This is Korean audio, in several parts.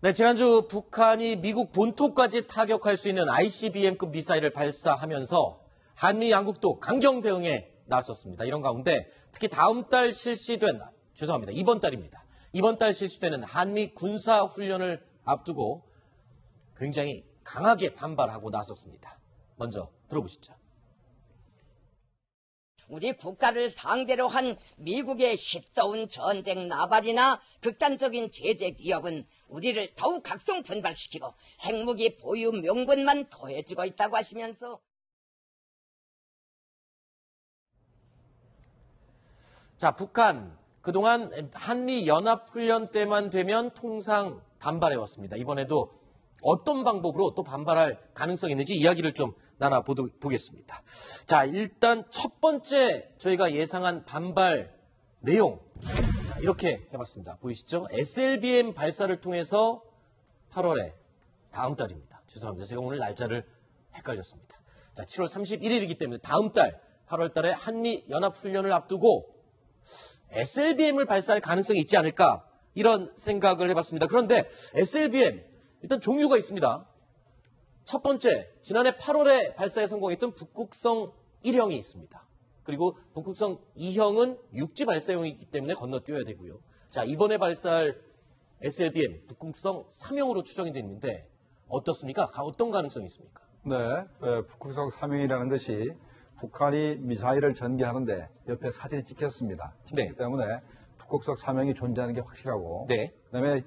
네, 지난주 북한이 미국 본토까지 타격할 수 있는 ICBM급 미사일을 발사하면서 한미 양국도 강경 대응에 나섰습니다. 이런 가운데 특히 이번 달 실시되는 한미 군사훈련을 앞두고 굉장히 강하게 반발하고 나섰습니다. 먼저 들어보시죠. 우리 국가를 상대로 한 미국의 힙더운 전쟁 나발이나 극단적인 제재 위협은 우리를 더욱 각성 분발시키고 핵무기 보유 명분만 더해지고 있다고 하시면서 자, 북한 그동안 한미 연합훈련 때만 되면 통상 반발해왔습니다. 이번에도 어떤 방법으로 또 반발할 가능성이 있는지 이야기를 좀 나눠보겠습니다. 자, 일단 첫 번째 저희가 예상한 반발 내용 이렇게 해봤습니다. 보이시죠? SLBM 발사를 통해서 8월에 다음 달입니다. 죄송합니다. 제가 오늘 날짜를 헷갈렸습니다. 자, 7월 31일이기 때문에 다음 달 8월 달에 한미 연합훈련을 앞두고 SLBM을 발사할 가능성이 있지 않을까 이런 생각을 해봤습니다. 그런데 SLBM 일단 종류가 있습니다. 첫 번째, 지난해 8월에 발사에 성공했던 북극성 1형이 있습니다. 그리고 북극성 2형은 육지 발사용이기 때문에 건너뛰어야 되고요. 자, 이번에 발사할 SLBM 북극성 3형으로 추정이 되는데 어떻습니까? 어떤 가능성이 있습니까? 네, 북극성 3형이라는 것이 북한이 미사일을 전개하는데 옆에 사진이 찍혔습니다. 찍혔기 때문에 북극성 3형이 존재하는 게 확실하고 그다음에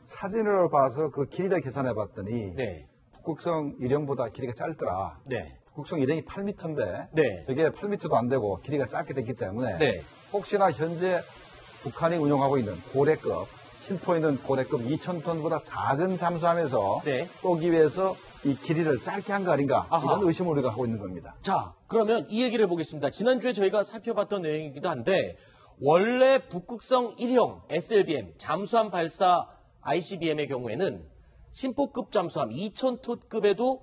사진을 봐서 그 길이를 계산해 봤더니 북극성 1형보다 길이가 짧더라. 북극성 1형이 8m인데 저게 8m도 안 되고 길이가 짧게 됐기 때문에 혹시나 현재 북한이 운용하고 있는 고래급, 신포에 있는 고래급 2,000톤보다 작은 잠수함에서 쏘기 위해서 이 길이를 짧게 한 거 아닌가 이런 의심을 우리가 하고 있는 겁니다. 자, 그러면 이 얘기를 해보겠습니다. 지난주에 저희가 살펴봤던 내용이기도 한데 원래 북극성 1형 SLBM 잠수함 발사 ICBM의 경우에는 신포급 잠수함 2,000톤급에도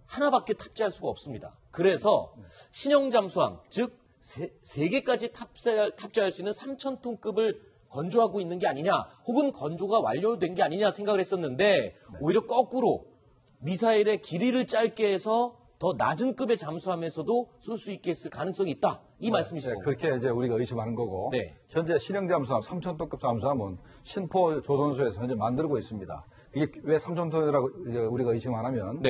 하나밖에 탑재할 수가 없습니다. 그래서 신형 잠수함, 즉 3개까지 탑재할 수 있는 3,000톤급을 건조하고 있는 게 아니냐, 혹은 건조가 완료된 게 아니냐 생각을 했었는데 오히려 거꾸로 미사일의 길이를 짧게 해서 더 낮은 급의 잠수함에서도 쏠 수 있게 했을 가능성이 있다. 이 말씀이신 건가요? 그렇게 이제 우리가 의심하는 거고 현재 신형 잠수함 3,000톤급 잠수함은 신포 조선소에서 현재 만들고 있습니다. 이게 왜 3,000톤이라고 우리가 의심하냐면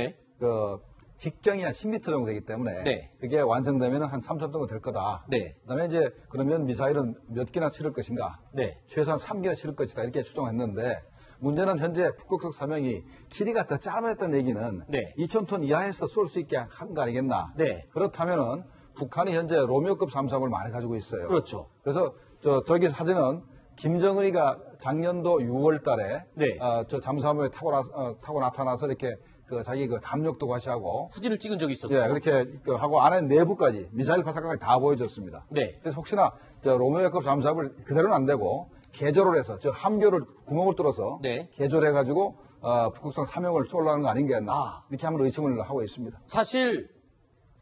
직경이 한 10m 정도 되기 때문에 그게 완성되면 한 3,000톤은 될 거다. 그다음에 이제 그러면 미사일은 몇 개나 실을 것인가? 최소한 3개나 실을 것이다. 이렇게 추정했는데 문제는 현재 북극성 3형이 길이가 더 짧았다는 얘기는 2,000톤 이하에서 쏠 수 있게 한 거 아니겠나? 그렇다면은 북한이 현재 로미오급 잠수함을 많이 가지고 있어요. 그렇죠. 그래서 저기 사진은 김정은이가 작년도 6월 달에 저 잠수함을 타고 나타나서 이렇게 자기 담력도 과시하고 사진을 찍은 적이 있었고 그렇게 하고 안에 내부까지 미사일 발사까지 다 보여줬습니다. 그래서 혹시나 저 로미오급 잠수함을 그대로는 안 되고 개조를 해서 저 함교를 구멍을 뚫어서 개조를 해가지고 북극성 3형을 쏠라는 거 아닌가 이렇게 한번 의심을 하고 있습니다. 사실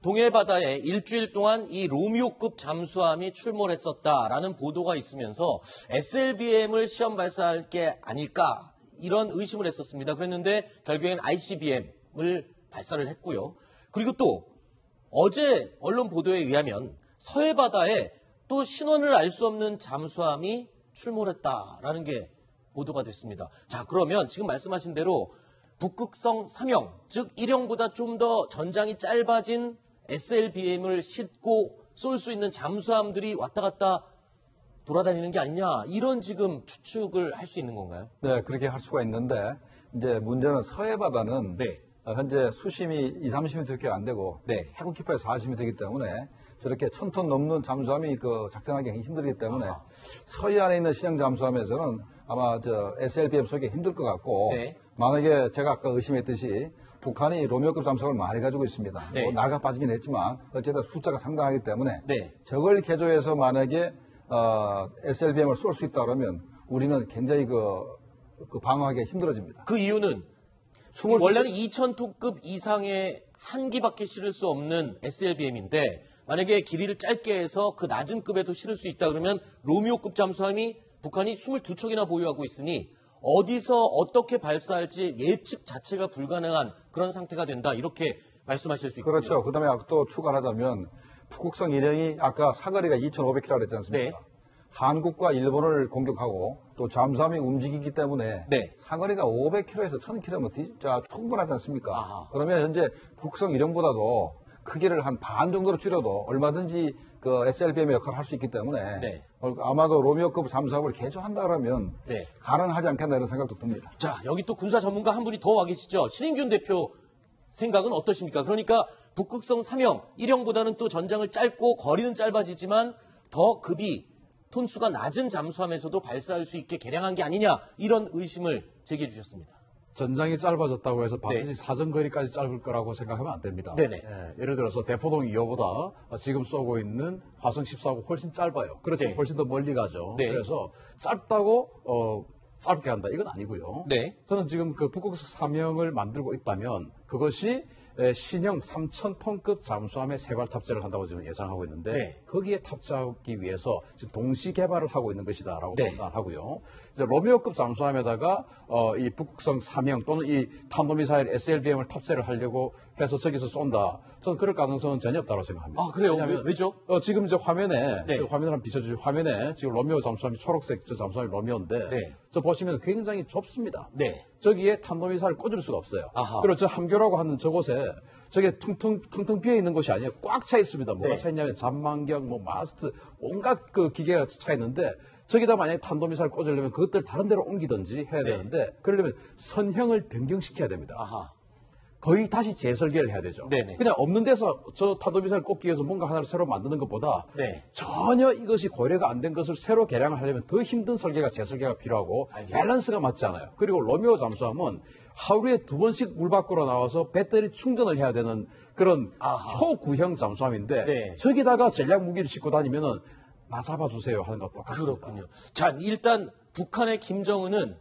동해바다에 일주일 동안 이 로미오급 잠수함이 출몰했었다라는 보도가 있으면서 SLBM을 시험 발사할 게 아닐까 이런 의심을 했었습니다. 그랬는데 결국엔 ICBM을 발사를 했고요. 그리고 또 어제 언론 보도에 의하면 서해바다에 또 신원을 알 수 없는 잠수함이 출몰했다라는 게 보도가 됐습니다. 자, 그러면 지금 말씀하신 대로 북극성 3형, 즉 1형보다 좀 더 전장이 짧아진 SLBM을 싣고 쏠 수 있는 잠수함들이 왔다 갔다 돌아다니는 게 아니냐, 이런 지금 추측을 할 수 있는 건가요? 네, 그렇게 할 수가 있는데 이제 문제는 서해바다는 현재 수심이 20-30m밖에 안 되고 해군 깊이가 40m이기 때문에 저렇게 1,000톤 넘는 잠수함이 작전하기 힘들기 때문에 서해안에 있는 신형 잠수함에서는 아마 저 SLBM 쏘기 힘들 것 같고 만약에 제가 아까 의심했듯이 북한이 로미오급 잠수함을 많이 가지고 있습니다. 뭐 나가 빠지긴 했지만 어쨌든 숫자가 상당하기 때문에 저걸 개조해서 만약에 SLBM을 쏠 수 있다 그러면 우리는 굉장히 방어하기가 힘들어집니다. 그 이유는 원래는 2,000톤급 이상의 한 기밖에 실을 수 없는 SLBM인데 만약에 길이를 짧게 해서 그 낮은 급에도 실을 수 있다 그러면 로미오급 잠수함이 북한이 22척이나 보유하고 있으니 어디서 어떻게 발사할지 예측 자체가 불가능한 그런 상태가 된다. 이렇게 말씀하실 수 있고요. 그렇죠. 그다음에 또 추가하자면 북극성 일행이 아까 사거리가 2,500km라고 했지 않습니까? 네. 한국과 일본을 공격하고 또 잠수함이 움직이기 때문에 네. 사거리가 500km에서 1,000km 충분하지 않습니까? 아하. 그러면 현재 북극성 일행보다도 크기를 한 반 정도로 줄여도 얼마든지 그 SLBM의 역할을 할 수 있기 때문에 네. 아마도 로미오급 잠수함을 개조한다 그러면 네. 가능하지 않겠나 이런 생각도 듭니다. 자, 여기 또 군사 전문가 한 분이 더 와 계시죠. 신인균 대표 생각은 어떠십니까? 그러니까 북극성 3형, 1형보다는 또 전장을 짧고 거리는 짧아지지만 더 급이 톤수가 낮은 잠수함에서도 발사할 수 있게 개량한 게 아니냐 이런 의심을 제기해 주셨습니다. 전장이 짧아졌다고 해서 반드시 네. 사정거리까지 짧을 거라고 생각하면 안 됩니다. 네네. 예를 들어서 대포동 2호보다 지금 쏘고 있는 화성 14호가 훨씬 짧아요. 그렇지 네. 훨씬 더 멀리 가죠. 네. 그래서 짧다고 짧게 한다 이건 아니고요. 네. 저는 지금 그 북극성 3형을 만들고 있다면 그것이 신형 3,000톤급 잠수함에 세발 탑재를 한다고 지금 예상하고 있는데 네. 거기에 탑재하기 위해서 지금 동시 개발을 하고 있는 것이다라고 네. 판단하고요. 이제 로미오급 잠수함에다가 이 북극성 3형 또는 이 탄도미사일 SLBM을 탑재를 하려고 해서 저기서 쏜다. 저는 그럴 가능성은 전혀 없다고 생각합니다. 아, 그래요? 왜냐하면, 왜죠? 지금 이제 화면에 네. 그 화면을 한번 비춰주시죠. 화면에 지금 로미오 잠수함이 초록색 저 잠수함이 로미오인데 네. 저 보시면 굉장히 좁습니다. 네. 저기에 탄도미사를 꽂을 수가 없어요. 아하. 그리고 저 함교라고 하는 저곳에 저게 텅텅 비어 있는 것이 아니에요. 꽉 차 있습니다. 뭐가 네. 차 있냐면 잠망경, 뭐 마스트, 온갖 그 기계가 차 있는데 저기다 만약에 탄도미사를 꽂으려면 그것들 다른 데로 옮기든지 해야 네. 되는데 그러려면 선형을 변경시켜야 됩니다. 아하. 거의 다시 재설계를 해야 되죠. 네네. 그냥 없는 데서 저 탄도미사를 꽂기 위해서 뭔가 하나를 새로 만드는 것보다 네. 전혀 이것이 고려가 안 된 것을 새로 개량을 하려면 더 힘든 설계가 재설계가 필요하고 알겠습니다. 밸런스가 맞지 않아요. 그리고 로미오 잠수함은 하루에 2번씩 물 밖으로 나와서 배터리 충전을 해야 되는 그런 아하. 초구형 잠수함인데 네. 저기다가 전략 무기를 싣고 다니면은 나 잡아주세요 하는 것도 똑같습니다. 그렇군요. 자, 일단 북한의 김정은은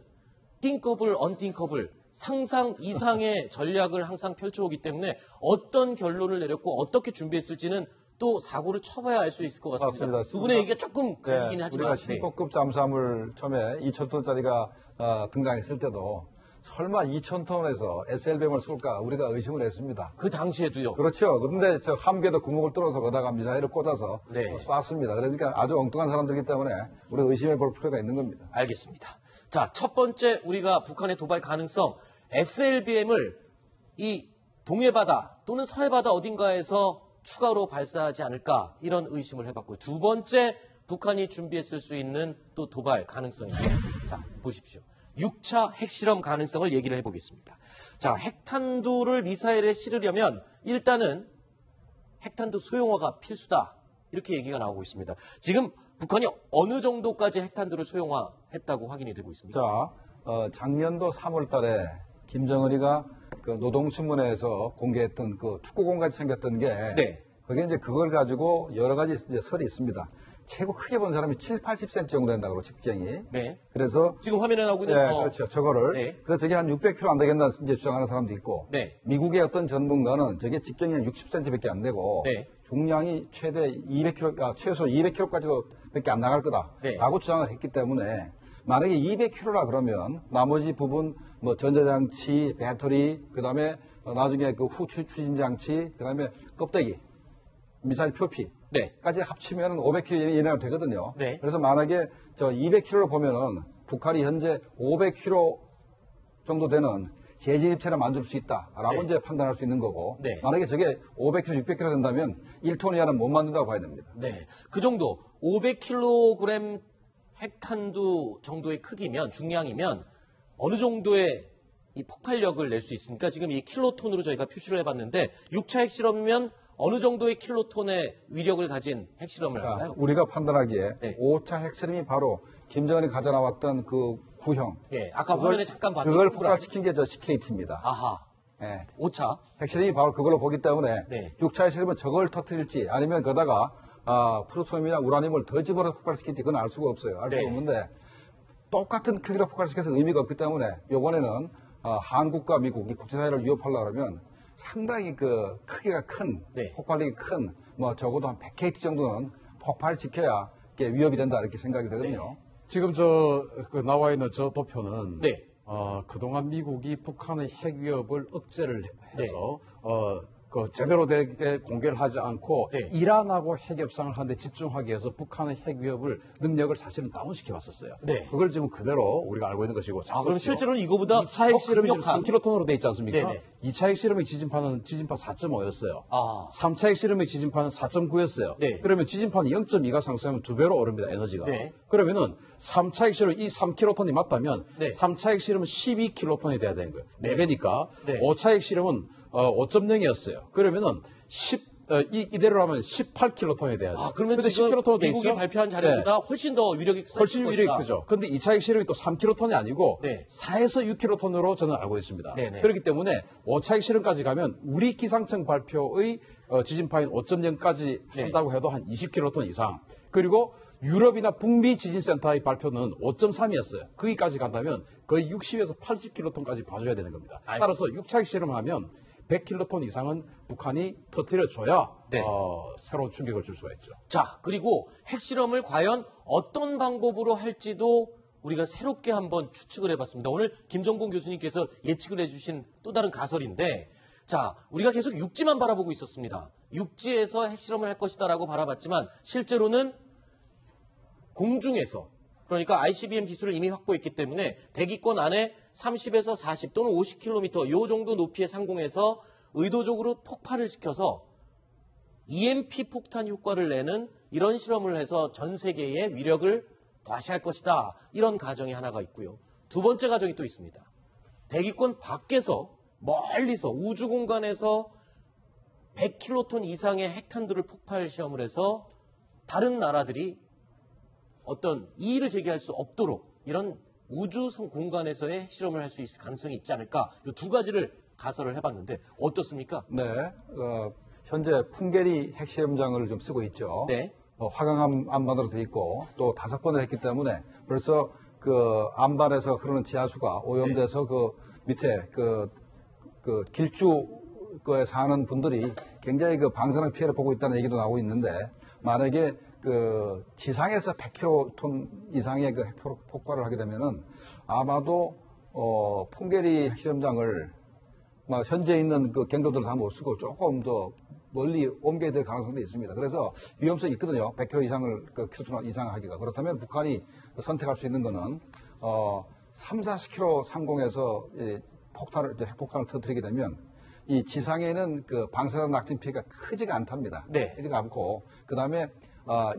띵커블, 언띵커블 상상 이상의 전략을 항상 펼쳐오기 때문에 어떤 결론을 내렸고 어떻게 준비했을지는 또 사고를 쳐봐야 알 수 있을 것 같습니다. 맞습니다. 두 분의 얘기가 조금 갈리긴 하지만. 우리가 신고급 잠수함을 처음에 2,000톤짜리가 등장했을 때도 설마 2,000톤에서 SLBM을 쏠까 우리가 의심을 했습니다. 그 당시에도요. 그렇죠. 그런데 저 함계도 구멍을 뚫어서 거다가 미사일을 꽂아서 네. 쐈습니다. 그러니까 아주 엉뚱한 사람들이기 때문에 우리가 의심해 볼 필요가 있는 겁니다. 알겠습니다. 자, 첫 번째 우리가 북한의 도발 가능성 SLBM을 이 동해바다 또는 서해바다 어딘가에서 추가로 발사하지 않을까 이런 의심을 해봤고요. 두 번째 북한이 준비했을 수 있는 또 도발 가능성이죠. 자, 보십시오. 6차 핵실험 가능성을 얘기를 해보겠습니다. 자, 핵탄두를 미사일에 실으려면 일단은 핵탄두 소형화가 필수다. 이렇게 얘기가 나오고 있습니다. 지금 북한이 어느 정도까지 핵탄두를 소형화했다고 확인이 되고 있습니다. 자, 작년도 3월 달에 김정은이가 그 노동신문에서 공개했던 그 축구공같이 생겼던 게 네. 그게 이제 그걸 가지고 여러 가지 이제 설이 있습니다. 최고 크게 본 사람이 7, 80cm 정도 된다고 직경이. 네. 그래서 지금 화면에 나오고 있는 네, 그렇죠. 저거를. 네. 그래서 저게 한 600kg 안 되겠나 이제 주장하는 사람도 있고. 네. 미국의 어떤 전문가는 저게 직경이 한 60cm밖에 안 되고. 네. 중량이 최대 200kg, 최소 200kg까지도 밖에 안 나갈 거다라고 네. 주장을 했기 때문에 만약에 200kg라 그러면 나머지 부분 뭐 전자장치, 배터리, 그다음에 나중에 그 후추진 장치, 그다음에 껍데기, 미사일 표피. 네. 까지 합치면 500kg 이내로 되거든요. 네. 그래서 만약에 저 200kg로 보면은 북한이 현재 500kg 정도 되는 재진입체를 만들 수 있다라고 네. 이제 판단할 수 있는 거고. 네. 만약에 저게 500kg, 600kg 된다면 1톤 이하는 못 만든다고 봐야 됩니다. 네. 그 정도 500kg 핵탄두 정도의 크기면 중량이면 어느 정도의 이 폭발력을 낼 수 있습니까? 지금 이 킬로톤으로 저희가 표시를 해봤는데 6차 핵실험이면 어느 정도의 킬로톤의 위력을 가진 핵실험을 자, 할까요? 우리가 판단하기에 네. 5차 핵실험이 바로 김정은이 가져 나왔던 그 구형. 예, 아까 화면에 잠깐 봤던 그걸 동그란- 폭발시킨 게 저 CKT입니다. 아하. 예. 5차. 핵실험이 바로 그걸로 보기 때문에 네. 6차 핵실험은 저걸 터뜨릴지 아니면 거다가 플루토늄이나 우라늄을 더 집어서 폭발시킬지 그건 알 수가 없어요. 알 수가 네. 없는데 똑같은 크기로 폭발시켜서 의미가 없기 때문에 이번에는 한국과 미국 이 국제사회를 위협하려고 하면 상당히 그 크기가 큰 네. 폭발력이 큰 뭐 적어도 한 100KT 정도는 폭발시켜야 이게 위협이 된다 이렇게 생각이 되거든요. 지금 나와 있는 저 도표는 네. 그동안 미국이 북한의 핵 위협을 억제를 해서 네. 제대로 되게 공개를 하지 않고 네. 이란하고 핵 협상을 하는데 집중하기 위해서 북한의 핵 위협을 능력을 사실은 다운시켜 왔었어요. 네. 그걸 지금 그대로 우리가 알고 있는 것이고. 그럼 실제로는 이거보다 2차 핵 실험이 지금 강력한 3킬로톤으로 돼 있지 않습니까? 네네. 2차 핵 실험의 지진파는 지진파 4.5였어요. 3차 핵 실험의 지진파는 4.9였어요. 네. 그러면 지진파는 0.2가 상승하면 2배로 오릅니다, 에너지가. 네. 그러면은 3차 핵 실험 이 3킬로톤이 맞다면 네. 3차 핵 실험은 12킬로톤이 돼야 되는 거예요. 4배니까. 네. 5차 핵 실험은 5.0이었어요. 그러면은 이대로라면 18킬로톤이 돼야 돼요. 그러면 근데 지금 10킬로톤 돼 미국이 있죠? 발표한 자료보다 훨씬 더 위력이 훨씬 셀 위력이 것이다. 크죠. 근데 2차 핵 실험이 또 3킬로톤이 아니고 네. 4에서 6킬로톤으로 저는 알고 있습니다. 네네. 그렇기 때문에 5차 핵 실험까지 가면 우리 기상청 발표의 지진파인 5.0까지 네. 한다고 해도 한 20킬로톤 이상. 그리고 유럽이나 북미 지진센터의 발표는 5.3이었어요. 거기까지 간다면 거의 60에서 80킬로톤까지 봐줘야 되는 겁니다. 따라서 6차 핵 실험을 하면 100킬로톤 이상은 북한이 터뜨려줘야 네. 새로운 충격을 줄 수가 있죠. 자, 그리고 핵실험을 과연 어떤 방법으로 할지도 우리가 새롭게 한번 추측을 해봤습니다. 오늘 김정곤 교수님께서 예측을 해주신 또 다른 가설인데, 자, 우리가 계속 육지만 바라보고 있었습니다. 육지에서 핵실험을 할 것이다라고 바라봤지만 실제로는 공중에서, 그러니까 ICBM 기술을 이미 확보했기 때문에 대기권 안에 30에서 40 또는 50km 요 정도 높이의 상공에서 의도적으로 폭발을 시켜서 EMP 폭탄 효과를 내는 이런 실험을 해서 전 세계의 위력을 과시할 것이다. 이런 가정이 하나가 있고요. 두 번째 가정이 또 있습니다. 대기권 밖에서 멀리서 우주 공간에서 100킬로톤 이상의 핵탄두를 폭발 시험을 해서 다른 나라들이 어떤 이의를 제기할 수 없도록 이런 우주 공간에서의 핵실험을 할 수 있을 가능성이 있지 않을까. 이 두 가지를 가설을 해봤는데 어떻습니까? 네, 현재 풍계리 핵시험장을 좀 쓰고 있죠. 네. 화강암 안반으로 돼 있고 또 5번을 했기 때문에 벌써 그 안반에서 흐르는 지하수가 오염돼서 네. 그 밑에 그 길주에 사는 분들이 굉장히 그 방사능 피해를 보고 있다는 얘기도 나오고 있는데 만약에 그 지상에서 100킬로톤 이상의 그 핵 폭발을 하게 되면은 아마도 풍계리 핵시험장을 현재 있는 그 경로들을 다 못 쓰고 조금 더 멀리 옮겨야 될 가능성도 있습니다. 그래서 위험성이 있거든요. 100km 이상을 킬로톤 이상 하기가. 그렇다면 북한이 선택할 수 있는 거는 3, 40km 상공에서 핵폭탄을 터뜨리게 되면 이 지상에는 그 방사능 낙진 피해가 크지가 않답니다. 네. 크지가 않고 그다음에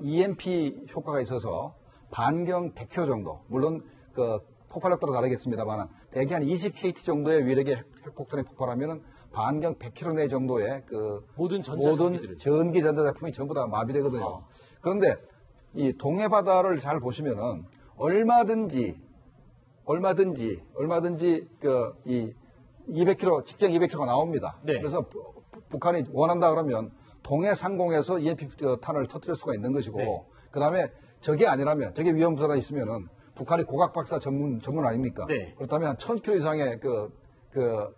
EMP 효과가 있어서 반경 100km 정도, 물론 그 폭발력 따라 다르겠습니다만 대개 한 20KT 정도의 위력의 핵폭탄이 폭발하면은 반경 100km 내 정도의 그 모든 전기 전자제품이 전부 다 마비되거든요. 그런데 이 동해 바다를 잘 보시면은 얼마든지 그 이 200km 직경 200km가 나옵니다. 네. 그래서 북한이 원한다 그러면 동해 상공에서 EMP 탄을 터뜨릴 수가 있는 것이고, 네. 그다음에 저게 아니라면 저게 위험부사가 있으면은 북한이 고각 박사 전문 아닙니까? 네. 그렇다면 한 1000km 이상의 그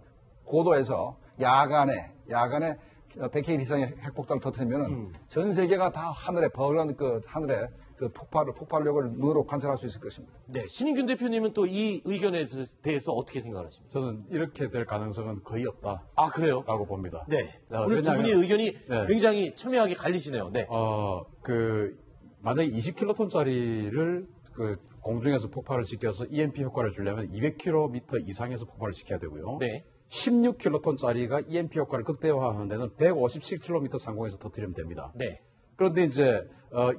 고도에서 야간에 100km 이상의 핵폭탄을 터뜨리면은 전 세계가 다 하늘에 버글한 하늘에 폭발력을 눈으로 관찰할 수 있을 것입니다. 네, 신인균 대표님은 또 이 의견에 대해서 어떻게 생각하십니까? 저는 이렇게 될 가능성은 거의 없다. 아, 그래요? 라고 봅니다. 네. 오늘 두 분의 의견이 굉장히 첨예하게 갈리시네요. 네. 만약에 20킬로톤짜리를 공중에서 폭발을 시켜서 EMP 효과를 주려면 200km 이상에서 폭발을 시켜야 되고요. 네. 16킬로톤짜리가 EMP 효과를 극대화하는 데는 157km 상공에서 터뜨리면 됩니다. 네. 그런데 이제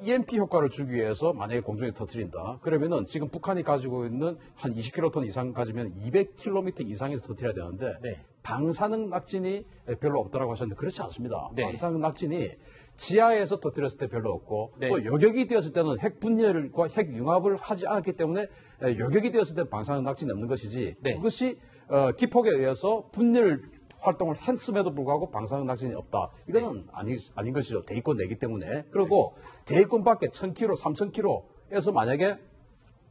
EMP 효과를 주기 위해서 만약에 공중에 터뜨린다. 그러면은 지금 북한이 가지고 있는 한 20킬로톤 이상 가지면 200km 이상에서 터뜨려야 되는데 네. 방사능 낙진이 별로 없다라고 하셨는데 그렇지 않습니다. 네. 방사능 낙진이 지하에서 터뜨렸을 때 별로 없고 네. 또 요격이 되었을 때는 핵 분열과 핵 융합을 하지 않았기 때문에 요격이 되었을 때 방사능 낙진이 없는 것이지 네. 그것이 기폭에 의해서 분열 활동을 했음에도 불구하고 방사능 낙진이 없다. 이거는 아닌 것이죠. 대기권 내기 때문에. 그리고 대기권 밖에 1000km, 3000km에서 만약에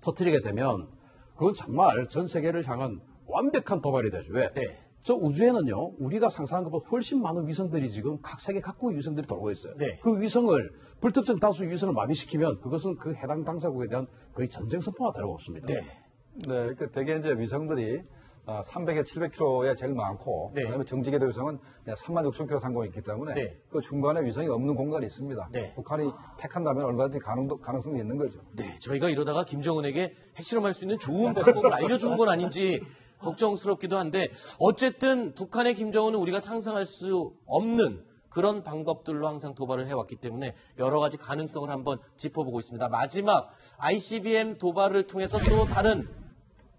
터뜨리게 되면 그건 정말 전 세계를 향한 완벽한 도발이 되죠. 왜? 네. 저 우주에는요, 우리가 상상한 것보다 훨씬 많은 위성들이 지금 각 세계 각국의 위성들이 돌고 있어요. 네. 그 위성을, 불특정 다수 위성을 마비시키면 그것은 그 해당 당사국에 대한 거의 전쟁 선포가 다름없습니다. 네. 네, 그 대개 이제 위성들이 300에 700km에 제일 많고, 네. 그다음에 정지궤도 위성은 36,000km 상공에 있기 때문에 네. 그 중간에 위성이 없는 공간이 있습니다. 네. 북한이 택한다면 얼마든지 가능성이 있는 거죠. 네, 저희가 이러다가 김정은에게 핵실험할 수 있는 좋은 방법을 알려주는 건 아닌지 걱정스럽기도 한데 어쨌든 북한의 김정은은 우리가 상상할 수 없는 그런 방법들로 항상 도발을 해왔기 때문에 여러 가지 가능성을 한번 짚어보고 있습니다. 마지막 ICBM 도발을 통해서 또 다른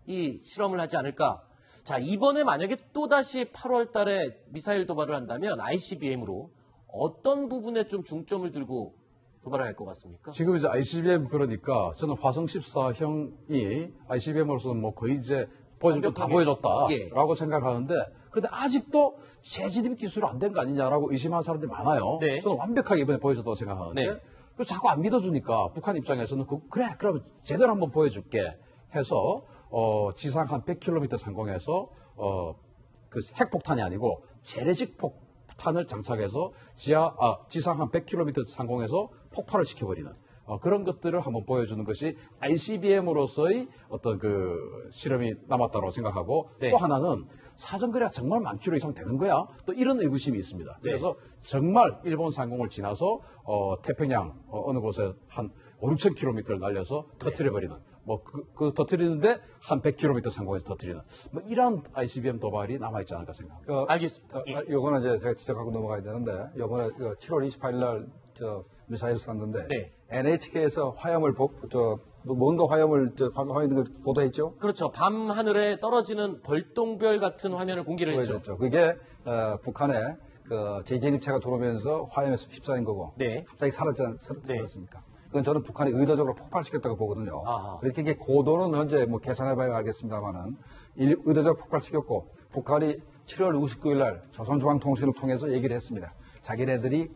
이 실험을 하지 않을까. 자, 이번에 만약에 또다시 8월 달에 미사일 도발을 한다면 ICBM으로 어떤 부분에 좀 중점을 들고 도발을 할 것 같습니까? 지금 이제 ICBM 그러니까 저는 화성 14형이 ICBM으로서는 뭐 거의 이제 보여줄 거 다 보여줬다라고 생각하는데 그런데 아직도 재진입 기술이 안 된 거 아니냐라고 의심하는 사람들이 많아요. 네. 저는 완벽하게 이번에 보여줬다고 생각하는데 네. 그 자꾸 안 믿어주니까 북한 입장에서는 그래 그러면 제대로 한번 보여줄게 해서 지상 한 100km 상공에서 그 핵폭탄이 아니고 재래식 폭탄을 장착해서 지상 한 100km 상공에서 폭발을 시켜버리는 그런 것들을 한번 보여주는 것이 ICBM으로서의 어떤 그 실험이 남았다고 생각하고 네. 또 하나는 사정거리가 정말 만 킬로 이상 되는 거야? 또 이런 의구심이 있습니다. 네. 그래서 정말 일본 상공을 지나서 태평양 어느 곳에 한 5, 6천 킬로미터를 날려서 터뜨려버리는 뭐 그 터뜨리는데 한 100km 상공에서 터뜨리는 뭐 이런 ICBM 도발이 남아있지 않을까 생각합니다. 알겠습니다. 요거는 이제 제가 지적하고 넘어가야 되는데, 요번에 7월 28일 날 미사일을 쐈는데, 네. NHK에서 화염을, 뭔가 화염을, 화염을 보도했죠? 그렇죠. 밤 하늘에 떨어지는 벌똥별 같은 화면을 공개를 했죠. 보여줬죠. 그게, 북한의 그 재진입체가 들어오면서 화염에 휩싸인 거고, 네. 갑자기 사라졌습니까? 그건 저는 북한이 의도적으로 폭발시켰다고 보거든요. 아하. 그래서 이게 고도는 현재 뭐 계산해봐야 알겠습니다만은, 의도적으로 폭발시켰고, 북한이 7월 29일 날 조선중앙통신을 통해서 얘기를 했습니다. 자기네들이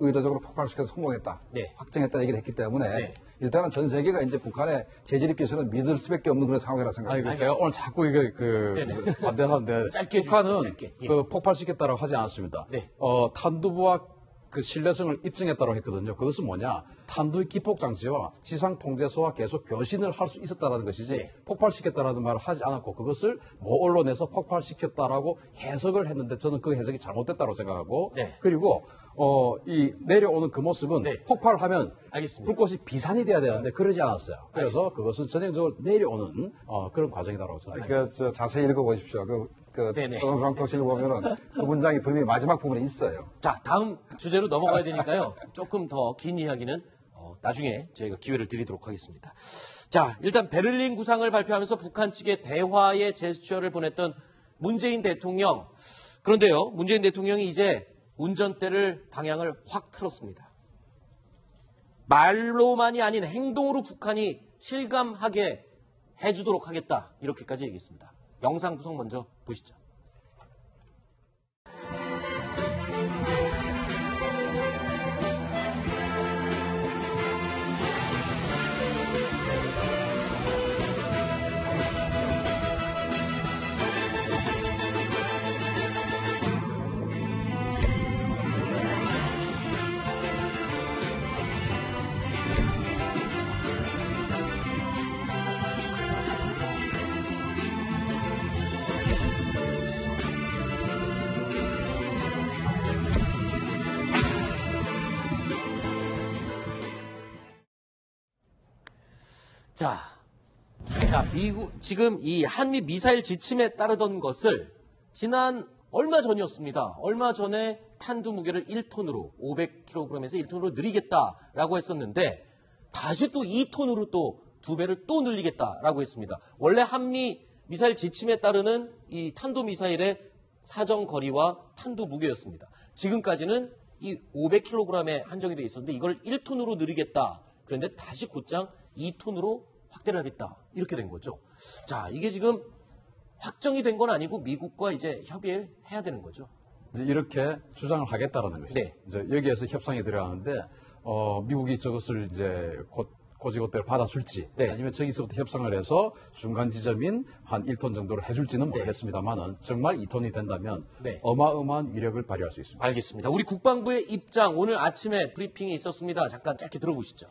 의도적으로 폭발시켜서 성공했다. 네. 확정했다 얘기를 했기 때문에 네. 일단은 전 세계가 이제 북한의 재진입 기술은 믿을 수밖에 없는 그런 상황이라 생각합니다. 제가 오늘 자꾸 이게 반대하는데 짧게 북한은 짧게. 예. 그 폭발시켰다고 하지 않았습니다. 네. 탄두부와 그 신뢰성을 입증했다고 했거든요. 그것은 뭐냐? 탄두의 기폭 장치와 지상 통제소와 계속 교신을 할 수 있었다라는 것이지 네. 폭발시켰다라는 말을 하지 않았고 그것을 모 언론에서 폭발시켰다라고 해석을 했는데 저는 그 해석이 잘못됐다고 생각하고 네. 그리고 이 내려오는 그 모습은 네. 폭발하면 알겠습니다. 불꽃이 비산이 돼야 되는데 그러지 않았어요. 그래서 그것은 전형적으로 내려오는 그런 과정이다라고 생각합니다. 그 자세히 읽어보십시오. 네네. 조선중앙통신을 보면은 그 문장이 분명히 마지막 부분에 있어요. 자, 다음 주제로 넘어가야 되니까요. 조금 더 긴 이야기는 나중에 저희가 기회를 드리도록 하겠습니다. 자, 일단 베를린 구상을 발표하면서 북한 측에 대화의 제스처를 보냈던 문재인 대통령. 그런데요, 문재인 대통령이 이제 운전대를 방향을 확 틀었습니다. 말로만이 아닌 행동으로 북한이 실감하게 해주도록 하겠다. 이렇게까지 얘기했습니다. 영상 구성 먼저 보시죠. 자, 지금 이 한미 미사일 지침에 따르던 것을 지난 얼마 전이었습니다. 얼마 전에 탄두 무게를 1톤으로 500kg에서 1톤으로 늘리겠다라고 했었는데 다시 또 2톤으로 또 2배를 또 늘리겠다라고 했습니다. 원래 한미 미사일 지침에 따르는 이 탄도 미사일의 사정 거리와 탄두 무게였습니다. 지금까지는 이 500kg에 한정이 돼 있었는데 이걸 1톤으로 늘리겠다. 그런데 다시 곧장 2톤으로 확대를 하겠다. 이렇게 된 거죠. 자, 이게 지금 확정이 된 건 아니고 미국과 이제 협의를 해야 되는 거죠. 이제 이렇게 주장을 하겠다라는 것이죠. 네. 이제 여기에서 협상이 들어가는데 미국이 저것을 이제 곧 고지고대를 받아줄지 네. 아니면 저기서부터 협상을 해서 중간 지점인 한 1톤 정도로 해줄지는 모르겠습니다만은 정말 2톤이 된다면 네. 어마어마한 위력을 발휘할 수 있습니다. 알겠습니다. 우리 국방부의 입장 오늘 아침에 브리핑이 있었습니다. 잠깐 짧게 들어보시죠.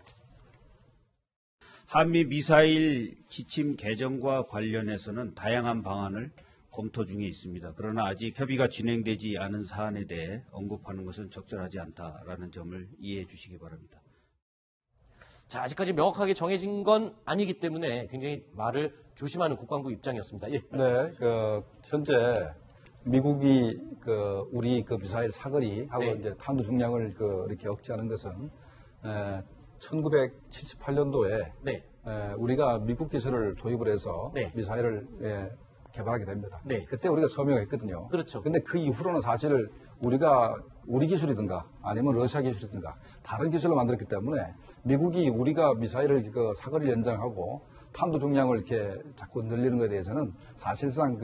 한미 미사일 지침 개정과 관련해서는 다양한 방안을 검토 중에 있습니다. 그러나 아직 협의가 진행되지 않은 사안에 대해 언급하는 것은 적절하지 않다라는 점을 이해해 주시기 바랍니다. 자, 아직까지 명확하게 정해진 건 아니기 때문에 굉장히 말을 조심하는 국방부 입장이었습니다. 예. 네, 현재 미국이 우리 미사일 사거리하고 네. 이제 탄두 중량을 이렇게 억제하는 것은 1978년도에 네. 우리가 미국 기술을 도입을 해서 네. 미사일을 개발하게 됩니다. 네. 그때 우리가 서명했거든요. 그렇죠. 근데 그 이후로는 사실 우리 기술이든가 아니면 러시아 기술이든가 다른 기술로 만들었기 때문에 미국이 우리가 미사일을 사거리를 연장하고 탄두 중량을 이렇게 자꾸 늘리는 것에 대해서는 사실상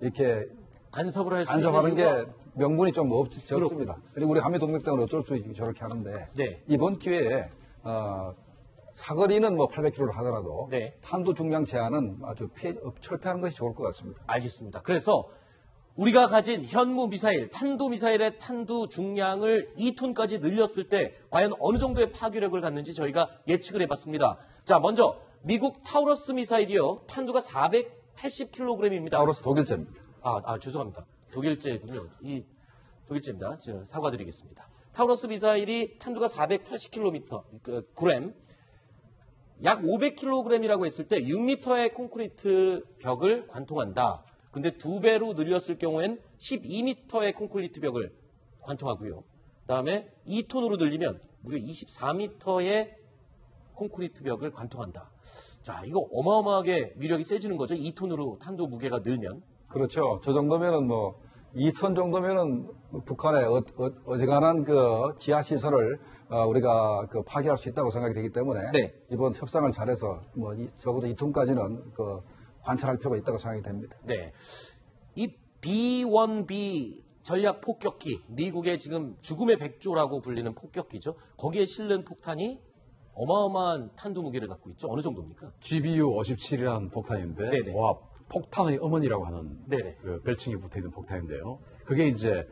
이렇게 간섭을 할 수 간섭하는 있는 이유가 게 명분이 좀 적습니다. 그리고 우리 한미동맹 때문에 어쩔 수 없이 저렇게 하는데 네. 이번 기회에 사거리는 800km를 하더라도 네. 탄두 중량 제한은 아주 철폐하는 것이 좋을 것 같습니다. 알겠습니다. 그래서 우리가 가진 현무 미사일, 탄도 미사일의 탄두 중량을 2톤까지 늘렸을 때 과연 어느 정도의 파괴력을 갖는지 저희가 예측을 해봤습니다. 자, 먼저 미국 타우러스 미사일이요. 탄두가 480kg입니다. 타우러스 독일제입니다. 죄송합니다. 독일제군요. 이 독일제입니다. 사과드리겠습니다. 타우러스 미사일이 탄두가 480kg, 약 500kg이라고 했을 때 6m의 콘크리트 벽을 관통한다. 근데 2배로 늘렸을 경우엔 12m의 콘크리트 벽을 관통하고요. 그다음에 2톤으로 늘리면 무려 24m의 콘크리트 벽을 관통한다. 자, 이거 어마어마하게 위력이 세지는 거죠. 2톤으로 탄두 무게가 늘면. 그렇죠. 저 정도면은 2톤 정도면은 북한의 어지간한 지하 시설을 우리가 파괴할 수 있다고 생각이 되기 때문에 네. 이번 협상을 잘해서 적어도 2톤까지는 관찰할 필요가 있다고 생각이 됩니다. 네. 이 B-1B 전략 폭격기, 미국의 지금 죽음의 백조라고 불리는 폭격기죠. 거기에 실는 폭탄이 어마어마한 탄두 무게를 갖고 있죠. 어느 정도입니까? GBU-57이라는 폭탄인데, 네네. 와, 폭탄의 어머니라고 하는 네네. 별칭이 붙어 있는 폭탄인데요. 그게 이제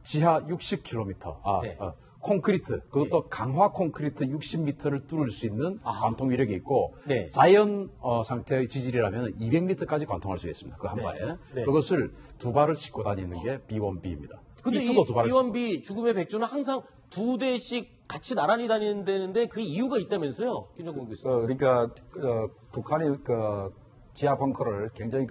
지하 60km, 네. 콘크리트, 그것도 강화 콘크리트 60m를 뚫을 수 있는 관통 위력이 있고, 네. 자연 상태의 지질이라면 200m까지 관통할 수 있습니다. 그 한 발에. 네. 그것을 두 발을 싣고 다니는 게 B-1B입니다. 근데 이 B-2도 두 발을 B-1B 죽음의 백조는 항상 2대씩 같이 나란히 다니는데 그 이유가 있다면서요? 김정국 교수. 그러니까 북한이 지하 벙커를 굉장히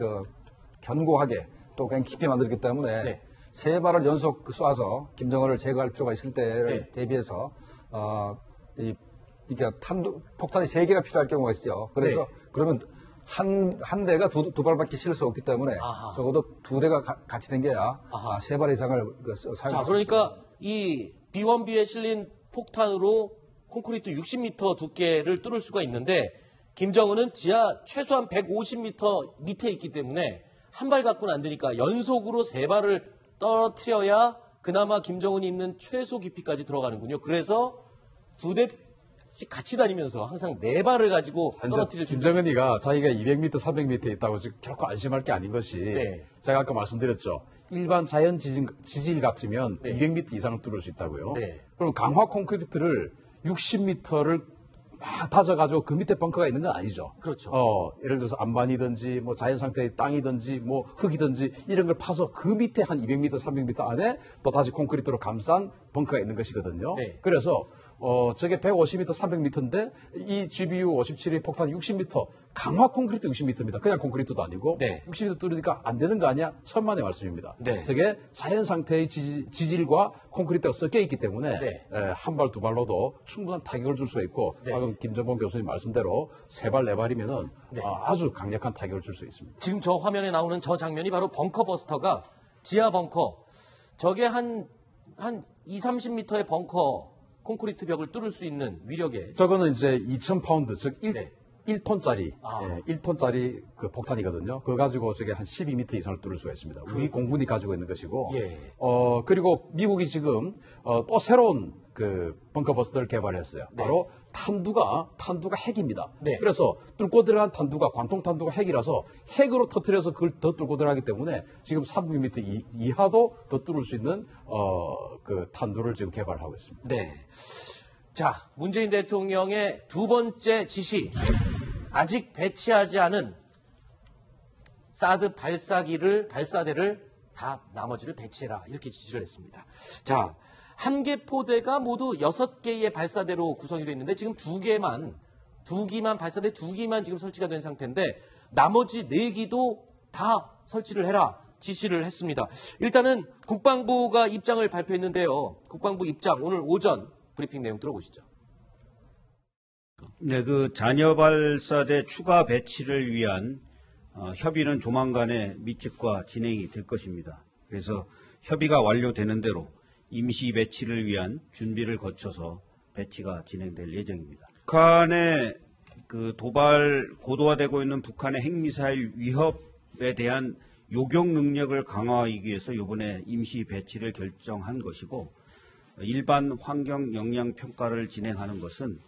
견고하게 또 그냥 깊이 만들기 때문에 네. 세 발을 연속 쏴서 김정은을 제거할 필요가 있을 때를 네. 대비해서 그러니까 폭탄이 3개가 필요할 경우가 있죠. 그래서 네. 그러면 한 대가 두 발밖에 실을 수 없기 때문에 아하. 적어도 2대가 같이 댕겨야 3발 이상을 사용할 자, 수 그러니까 이 B-1B에 실린 폭탄으로 콘크리트 60m 두께를 뚫을 수가 있는데 김정은은 지하 최소한 150m 밑에 있기 때문에 한 발 갖고는 안 되니까 연속으로 3발을 떨어뜨려야 그나마 김정은이 있는 최소 깊이까지 들어가는군요. 그래서 2대씩 같이 다니면서 항상 4발을 가지고 떨어뜨릴 줄. 김정은이가 자기가 200m, 300m에 있다고 지금 결코 안심할 게 아닌 것이 네. 제가 아까 말씀드렸죠. 일반 자연 지질 같으면 네. 200m 이상을 뚫을 수 있다고요. 네. 그럼 강화 콘크리트를 60m를 막 다져가지고 그 밑에 벙커가 있는 건 아니죠. 그렇죠. 예를 들어서 안반이든지 뭐 자연 상태의 땅이든지 뭐 흙이든지 이런 걸 파서 그 밑에 한 200m, 300m 안에 또 다시 콘크리트로 감싼 벙커가 있는 것이거든요. 네. 그래서 저게 150m, 300m인데 이 GBU-57의 폭탄 60m, 강화 콘크리트 60m입니다. 그냥 콘크리트도 아니고 네. 60m 뚫으니까 안 되는 거 아니야? 천만의 말씀입니다. 네. 저게 자연 상태의 지질과 콘크리트가 섞여 있기 때문에 네. 한 발, 두 발로도 충분한 타격을 줄 수가 있고 네. 방금 김정범 교수님 말씀대로 세 발, 네 발이면은 아주 강력한 타격을 줄 수 있습니다. 지금 저 화면에 나오는 저 장면이 바로 벙커버스터가 지하 벙커. 저게 한 2, 30m의 벙커 콘크리트 벽을 뚫을 수 있는 위력의. 저거는 이제 2,000파운드, 즉 1톤짜리, 아. 1톤짜리 그 폭탄이거든요. 그거 가지고 저게 한 12m 이상을 뚫을 수가 있습니다. 우리 공군이 가지고 있는 것이고. 예. 그리고 미국이 지금 또 새로운 그 벙커버스터를 개발했어요. 바로 탄두가 핵입니다. 네. 그래서 뚫고 들어간 탄두가 관통 탄두가 핵이라서 핵으로 터뜨려서 그걸 더 뚫고 들어가기 때문에 지금 300m 이하도 더 뚫을 수 있는 그 탄두를 지금 개발하고 있습니다. 네. 자, 문재인 대통령의 두 번째 지시. 아직 배치하지 않은 사드 발사대를 다 나머지를 배치해라. 이렇게 지시를 했습니다. 자, 한 개 포대가 모두 6개의 발사대로 구성이 되어 있는데 지금 두 기만 발사대 2기만 지금 설치가 된 상태인데 나머지 4기도 다 설치를 해라. 지시를 했습니다. 일단은 국방부가 입장을 발표했는데요. 국방부 입장 오늘 오전 브리핑 내용 들어보시죠. 네, 그 잔여 발사대 추가 배치를 위한 협의는 조만간에 미측과 진행이 될 것입니다. 그래서 협의가 완료되는 대로 임시 배치를 위한 준비를 거쳐서 배치가 진행될 예정입니다. 북한의 그 고도화되고 있는 북한의 핵미사일 위협에 대한 요격 능력을 강화하기 위해서 이번에 임시 배치를 결정한 것이고 일반 환경 영향 평가를 진행하는 것은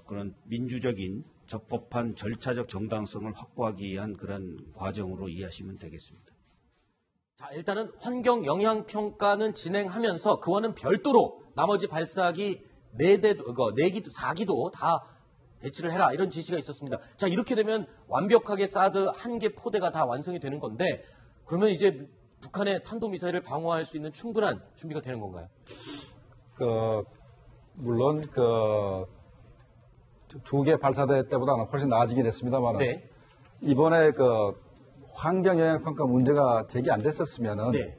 그런 민주적인 적법한 절차적 정당성을 확보하기 위한 그런 과정으로 이해하시면 되겠습니다. 자, 일단은 환경 영향 평가는 진행하면서 그와는 별도로 나머지 발사기 4기도 다 배치를 해라. 이런 지시가 있었습니다. 자, 이렇게 되면 완벽하게 사드 한 개 포대가 다 완성이 되는 건데 그러면 북한의 탄도미사일을 방어할 수 있는 충분한 준비가 되는 건가요? 물론 2개 발사대 때보다는 훨씬 나아지긴 했습니다만 네. 이번에 환경 영향 평가 문제가 제기 안 됐었으면은 네.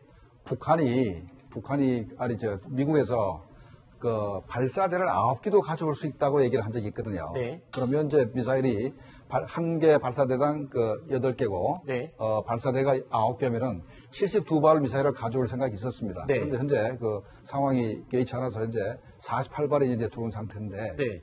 미국에서 발사대를 9기도 가져올 수 있다고 얘기를 한 적이 있거든요. 네. 그러면 이제 미사일이 한 개 발사대당 8개고 네. 발사대가 9개면은 72발 미사일을 가져올 생각이 있었습니다. 네. 그런데 현재 상황이 개의치 않아서 현재 48발이 이제 들어온 상태인데 네.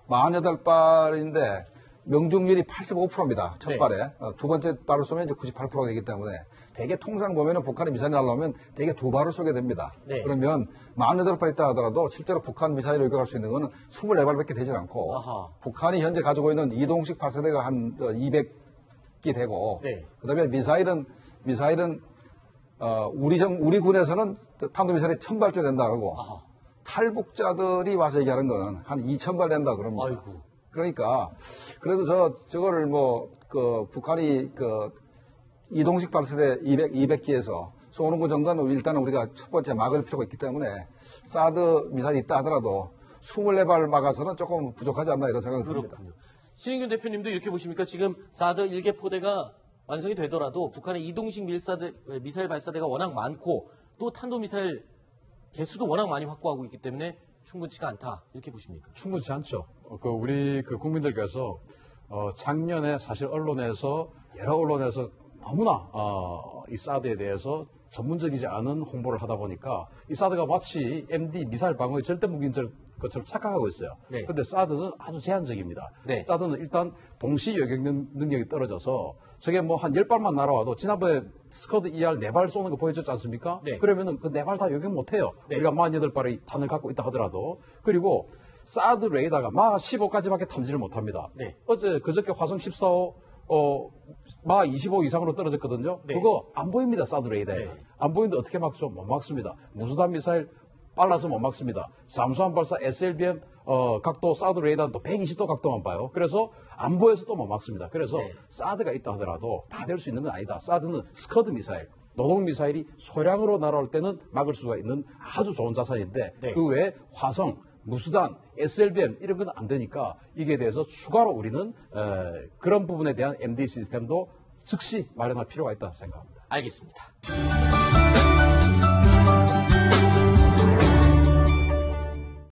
48발인데 명중률이 85%입니다. 첫 네. 발에. 두 번째 발을 쏘면 이제 98%가 되기 때문에 대개 통상 보면은 북한의 미사일이 날라오면 대개 2발을 쏘게 됩니다. 네. 그러면 48발 있다 하더라도 실제로 북한 미사일을 요격할 수 있는 거는 24발밖에 되지 않고 아하. 북한이 현재 가지고 있는 이동식 발사대가 한 200기 되고 네. 그다음에 미사일은 우리 군에서는 탄도미사일이 1000발째 된다고 아하. 탈북자들이 와서 얘기하는 거는 한 2000발 된다 그럽니다. 아이고. 그러니까 그래서 저거를 북한이 이동식 발사대 200기에서 쏘는 거 정도는 일단은 우리가 첫 번째 막을 필요가 있기 때문에 사드 미사일이 있다 하더라도 24발 막아서는 조금 부족하지 않나 이런 생각이 듭니다. 그렇군요. 신인균 대표님도 이렇게 보십니까? 지금 사드 1개 포대가 완성이 되더라도 북한의 이동식 미사일 발사대가 워낙 많고 또 탄도미사일 개수도 워낙 많이 확보하고 있기 때문에 충분치가 않다. 이렇게 보십니까? 충분치 않죠. 우리 국민들께서 작년에 사실 여러 언론에서 너무나 이 사드에 대해서 전문적이지 않은 홍보를 하다 보니까 이 사드가 마치 MD 미사일 방어의 절대 무기인 것처럼 착각하고 있어요. 네. 그런데 사드는 아주 제한적입니다. 네. 사드는 일단 동시 요격 능력이 떨어져서 저게 한 10발만 날아와도 지난번에 스커드 ER 4발 쏘는 거 보여줬지 않습니까? 네. 그러면은 그 4발 다 요격 못해요. 네. 우리가 48발의 탄을 갖고 있다 하더라도. 그리고 사드 레이더가 마 15까지밖에 탐지를 못합니다. 네. 그저께 화성 14호 마 25 이상으로 떨어졌거든요. 네. 그거 안 보입니다. 사드 레이더에. 네. 안 보이는데 어떻게 막죠? 못 막습니다. 무수단 미사일 빨라서 못 막습니다. 잠수함 발사 SLBM 각도 사드 레이더는 또 120도 각도만 봐요. 그래서 안 보여서 또 못 막습니다. 그래서 네. 사드가 있다 하더라도 다 될 수 있는 건 아니다. 사드는 스커드 미사일, 노동 미사일이 소량으로 날아올 때는 막을 수가 있는 아주 좋은 자산인데 네. 그 외에 화성, 무수단, SLBM 이런 건 안 되니까 이게 대해서 추가로 우리는 그런 부분에 대한 MD 시스템도 즉시 마련할 필요가 있다고 생각합니다. 알겠습니다.